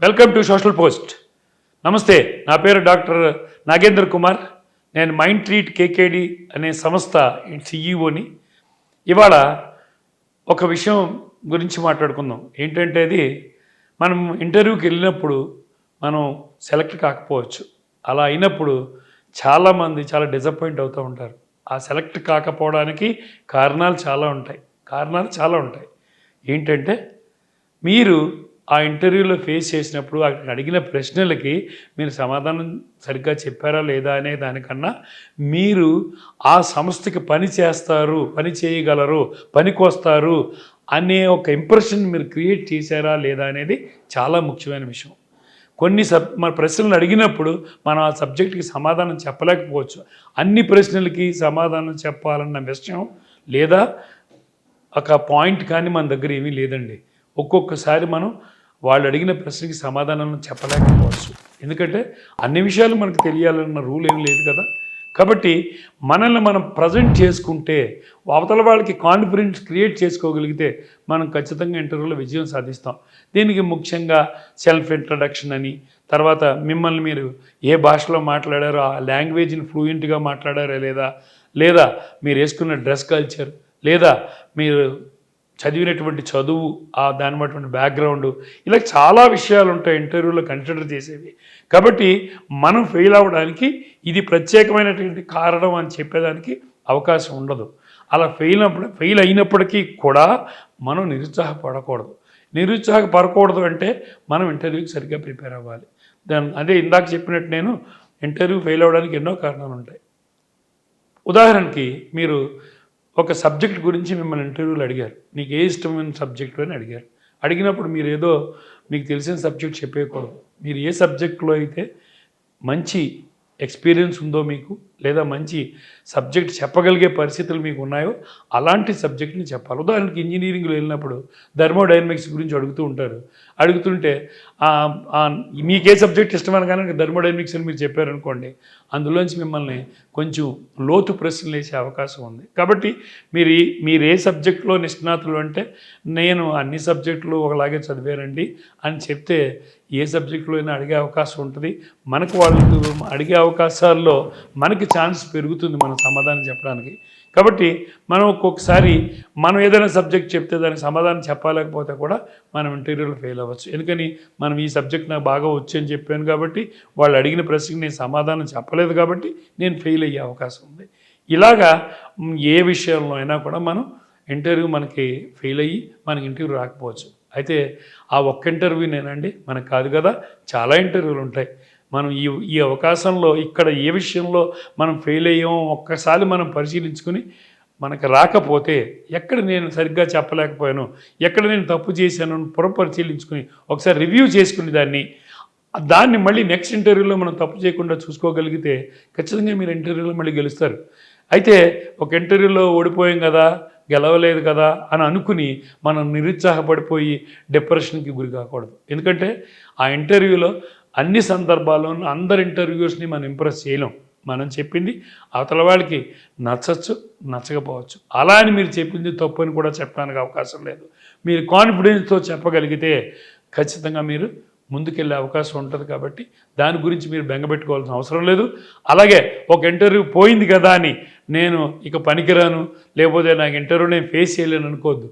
Welcome to social post. నమస్తే, నా పేరు డాక్టర్ నాగేంద్ర కుమార్. నేను మైండ్ ట్రీట్ కేకేడి అనే సంస్థ సిఈఓని. ఇవాళ ఒక విషయం గురించి మాట్లాడుకుందాం. ఏంటంటే అది మనం ఇంటర్వ్యూకి వెళ్ళినప్పుడు మనం సెలెక్ట్ కాకపోవచ్చు. అలా అయినప్పుడు చాలామంది చాలా డిసప్పాయింట్ అవుతూ ఉంటారు. ఆ సెలెక్ట్ కాకపోవడానికి కారణాలు చాలా ఉంటాయి. ఏంటంటే మీరు ఆ ఇంటర్వ్యూలో ఫేస్ చేసినప్పుడు అక్కడ అడిగిన ప్రశ్నలకి మీరు సమాధానం సరిగ్గా చెప్పారా లేదా అనే దానికన్నా మీరు ఆ సంస్థకి పని చేస్తారు, పని చేయగలరు, పనికొస్తారు అనే ఒక ఇంప్రెషన్ మీరు క్రియేట్ చేశారా లేదా అనేది చాలా ముఖ్యమైన విషయం. కొన్ని మన ప్రశ్నలు అడిగినప్పుడు మనం ఆ సబ్జెక్ట్కి సమాధానం చెప్పలేకపోవచ్చు. అన్ని ప్రశ్నలకి సమాధానం చెప్పాలన్న విషయం లేదా ఒక పాయింట్ కానీ మన దగ్గర ఏమీ లేదండి. ఒక్కొక్కసారి మనం వాళ్ళు అడిగిన ప్రశ్నకి సమాధానం చెప్పలేకపోవచ్చు. ఎందుకంటే అన్ని విషయాలు మనకు తెలియాలన్న రూల్ ఏం లేదు కదా. కాబట్టి మనల్ని మనం ప్రజెంట్ చేసుకుంటే, అవతల వాళ్ళకి కాన్ఫిడెన్స్ క్రియేట్ చేసుకోగలిగితే మనం ఖచ్చితంగా ఇంటర్వ్యూలో విజయం సాధిస్తాం. దీనికి ముఖ్యంగా సెల్ఫ్ ఇంట్రడక్షన్ అని, తర్వాత మిమ్మల్ని మీరు ఏ భాషలో మాట్లాడారో ఆ లాంగ్వేజ్ని ఫ్లూయెంట్గా మాట్లాడారా లేదా మీరు వేసుకున్న డ్రెస్ కల్చర్, లేదా మీరు చదివినటువంటి చదువు, దాని బట్టి బ్యాక్గ్రౌండ్, ఇలా చాలా విషయాలు ఉంటాయి ఇంటర్వ్యూలో కన్సిడర్ చేసేవి. కాబట్టి మనం ఫెయిల్ అవ్వడానికి ఇది ప్రత్యేకమైనటువంటి కారణం అని చెప్పేదానికి అవకాశం ఉండదు. అలా ఫెయిల్ అయినప్పటికీ కూడా మనం నిరుత్సాహపడకూడదు అంటే మనం ఇంటర్వ్యూకి సరిగ్గా ప్రిపేర్ అవ్వాలి. అదే ఇందాక చెప్పినట్టు నేను ఇంటర్వ్యూ ఫెయిల్ అవ్వడానికి ఎన్నో కారణాలు ఉంటాయి. ఉదాహరణకి మీరు ఒక సబ్జెక్ట్ గురించి మిమ్మల్ని ఇంటర్వ్యూలో అడిగారు, నీకు ఏ ఇష్టమైన సబ్జెక్టు అని అడిగారు. అడిగినప్పుడు మీరు ఏదో మీకు తెలిసిన సబ్జెక్ట్ చెప్పేయకూడదు. మీరు ఏ సబ్జెక్టులో అయితే మంచి ఎక్స్పీరియన్స్ ఉందో మీకు, లేదా మంచి సబ్జెక్ట్ చెప్పగలిగే పరిస్థితులు మీకు ఉన్నాయో అలాంటి సబ్జెక్ట్ని చెప్పాలి. ఉదాహరణకి ఇంజనీరింగ్లో వెళ్ళినప్పుడు థర్మోడైనమిక్స్ గురించి అడుగుతుంటే మీకే సబ్జెక్ట్ ఇష్టమని కానీ థర్మోడైనమిక్స్ అని మీరు చెప్పారనుకోండి, అందులోంచి మిమ్మల్ని కొంచెం లోతు ప్రశ్నలు వేసే అవకాశం ఉంది. కాబట్టి మీరు ఏ సబ్జెక్టులో నిష్ణాతులు అంటే, నేను అన్ని సబ్జెక్టులు ఒకలాగే చదివానండి అని చెప్తే ఏ సబ్జెక్టులో అయినా అడిగే అవకాశం ఉంటుంది. మనకు వాళ్ళు అడిగే అవకాశాల్లో మనకి ఛాన్స్ పెరుగుతుంది మనం సమాధానం చెప్పడానికి. కాబట్టి మనం ఒక్కొక్కసారి మనం ఏదైనా సబ్జెక్ట్ చెప్తే దానికి సమాధానం చెప్పలేకపోతే కూడా మనం ఇంటర్వ్యూలో ఫెయిల్ అవ్వచ్చు. ఎందుకని మనం ఈ సబ్జెక్ట్ నాకు బాగా వచ్చు అని చెప్పాను కాబట్టి, వాళ్ళు అడిగిన ప్రశ్నకి నేను సమాధానం చెప్పలేదు కాబట్టి నేను ఫెయిల్ అయ్యే అవకాశం ఉంది. ఇలాగా ఏ విషయంలో అయినా కూడా మనం ఇంటర్వ్యూ మనకి ఫెయిల్ అయ్యి మనకి ఇంటర్వ్యూ రాకపోవచ్చు. అయితే ఆ ఒక్క ఇంటర్వ్యూనేనండి మనకు కాదు కదా, చాలా ఇంటర్వ్యూలు ఉంటాయి. మనం ఈ అవకాశంలో ఇక్కడ ఏ విషయంలో మనం ఫెయిల్ అయ్యామో ఒక్కసారి మనం పరిశీలించుకుని, మనకు రాకపోతే ఎక్కడ నేను సరిగ్గా చెప్పలేకపోయాను, ఎక్కడ నేను తప్పు చేశాను పునఃపరిశీలించుకుని ఒకసారి రివ్యూ చేసుకుని దాన్ని మళ్ళీ నెక్స్ట్ ఇంటర్వ్యూలో మనం తప్పు చేయకుండా చూసుకోగలిగితే ఖచ్చితంగా మీరు ఇంటర్వ్యూలో మళ్ళీ గెలుస్తారు. అయితే ఒక ఇంటర్వ్యూలో ఓడిపోయాం కదా, గెలవలేదు కదా అని అనుకుని మనం నిరుత్సాహపడిపోయి డిప్రెషన్కి గురి కాకూడదు. ఎందుకంటే ఆ ఇంటర్వ్యూలో అన్ని సందర్భాల్లోనూ అందరి ఇంటర్వ్యూస్ని మనం ఇంప్రెస్ చేయలేం. మనం చెప్పింది అవతల వాళ్ళకి నచ్చచ్చు, నచ్చకపోవచ్చు. అలా అని మీరు చెప్పింది తప్పు అని కూడా చెప్పడానికి అవకాశం లేదు. మీరు కాన్ఫిడెన్స్తో చెప్పగలిగితే ఖచ్చితంగా మీరు ముందుకెళ్ళే అవకాశం ఉంటుంది. కాబట్టి దాని గురించి మీరు బెంగపెట్టుకోవాల్సిన అవసరం లేదు. అలాగే ఒక ఇంటర్వ్యూ పోయింది కదా అని నేను ఇక పనికిరాను, లేకపోతే నాకు ఇంటర్వ్యూ నేను ఫేస్ చేయలేను అనుకోవద్దు.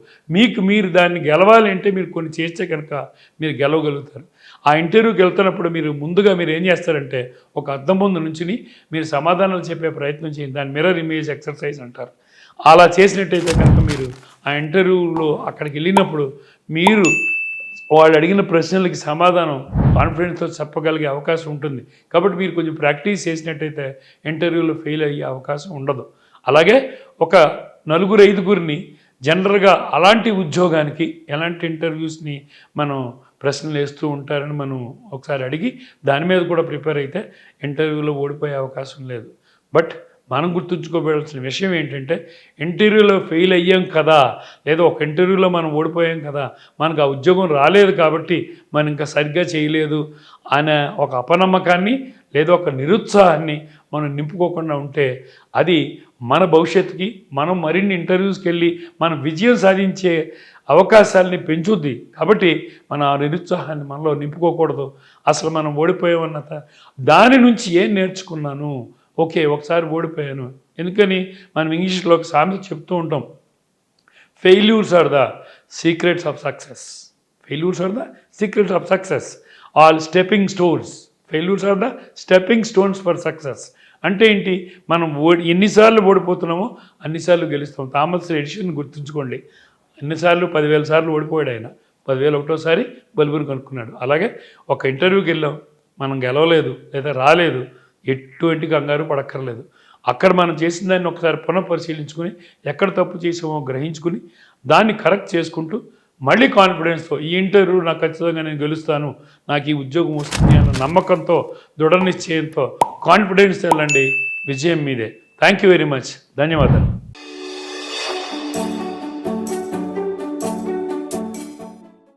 మీరు దాన్ని గెలవాలి అంటే మీరు కొన్ని చేస్తే కనుక మీరు గెలవగలుగుతారు. ఆ ఇంటర్వ్యూకి వెళ్తున్నప్పుడు ముందుగా మీరు ఏం చేస్తారంటే, ఒక అద్దం ముందు నుంచుని మీరు సమాధానాలు చెప్పే ప్రయత్నం చేయండి. దాన్ని మిర్రర్ ఇమేజ్ ఎక్సర్సైజ్ అంటారు. అలా చేసినట్టయితే కనుక మీరు ఆ ఇంటర్వ్యూలో అక్కడికి వెళ్ళినప్పుడు మీరు వాళ్ళు అడిగిన ప్రశ్నలకి సమాధానం కాన్ఫిడెన్స్తో చెప్పగలిగే అవకాశం ఉంటుంది. కాబట్టి మీరు కొంచెం ప్రాక్టీస్ చేసినట్టయితే ఇంటర్వ్యూలో ఫెయిల్ అయ్యే అవకాశం ఉండదు. అలాగే ఒక 4-5 జనరల్గా అలాంటి ఉద్యోగానికి ఎలాంటి ఇంటర్వ్యూస్ని మనం ప్రశ్నలు వేస్తూ ఉంటారని మనం ఒకసారి అడిగి దాని మీద కూడా ప్రిపేర్ అయితే ఇంటర్వ్యూలో ఓడిపోయే అవకాశం లేదు. బట్ మనం గుర్తుంచుకోవాల్సిన విషయం ఏంటంటే ఇంటర్వ్యూలో ఫెయిల్ అయ్యాం కదా, లేదా ఒక ఇంటర్వ్యూలో మనం ఓడిపోయాం కదా, మనకు ఆ ఉద్యోగం రాలేదు కాబట్టి మనం ఇంకా సరిగ్గా చేయలేదు అనే ఒక అపనమ్మకాన్ని లేదా ఒక నిరుత్సాహాన్ని మనం నింపుకోకుండా ఉంటే అది మన భవిష్యత్తుకి, మనం మరిన్ని ఇంటర్వ్యూస్కి వెళ్ళి మనం విజయం సాధించే అవకాశాలని పెంచుద్ది. కాబట్టి మన ఆ నిరుత్సాహాన్ని మనలో నింపుకోకూడదు. అసలు మనం ఓడిపోయామన్న దాని నుంచి ఏం నేర్చుకున్నాను, ఓకే ఒకసారి ఓడిపోయాను. ఎందుకని మనం ఇంగ్లీష్లో ఒక సామెత చెప్తూ ఉంటాం, failures are the secrets of success. Failures are the secrets of success. All stepping stones. Failures are the stepping stones for success. అంటే ఏంటి, మనం ఎన్నిసార్లు ఓడిపోతున్నామో అన్నిసార్లు గెలుస్తాం. థామస్ ఎడిషన్ గుర్తుంచుకోండి, ఎన్నిసార్లు 10,000 సార్లు ఓడిపోయాడు ఆయన. 10,001సారి బల్బును కనుక్కున్నాడు. అలాగే ఒక ఇంటర్వ్యూకి వెళ్ళాం, మనం గెలవలేదు లేదా రాలేదు, ఎటువంటి కంగారు పడక్కర్లేదు. అక్కడ మనం చేసిన దాన్ని ఒకసారి పునఃపరిశీలించుకుని ఎక్కడ తప్పు చేసామో గ్రహించుకుని దాన్ని కరెక్ట్ చేసుకుంటూ మళ్ళీ కాన్ఫిడెన్స్తో ఈ ఇంటర్వ్యూ నాకు ఖచ్చితంగా నేను గెలుస్తాను, నాకు ఈ ఉద్యోగం వస్తుంది అన్న నమ్మకంతో, దృఢ నిశ్చయంతో, కాన్ఫిడెన్స్ వెళ్ళండి, విజయం మీదే. Thank you very much. ధన్యవాదాలు.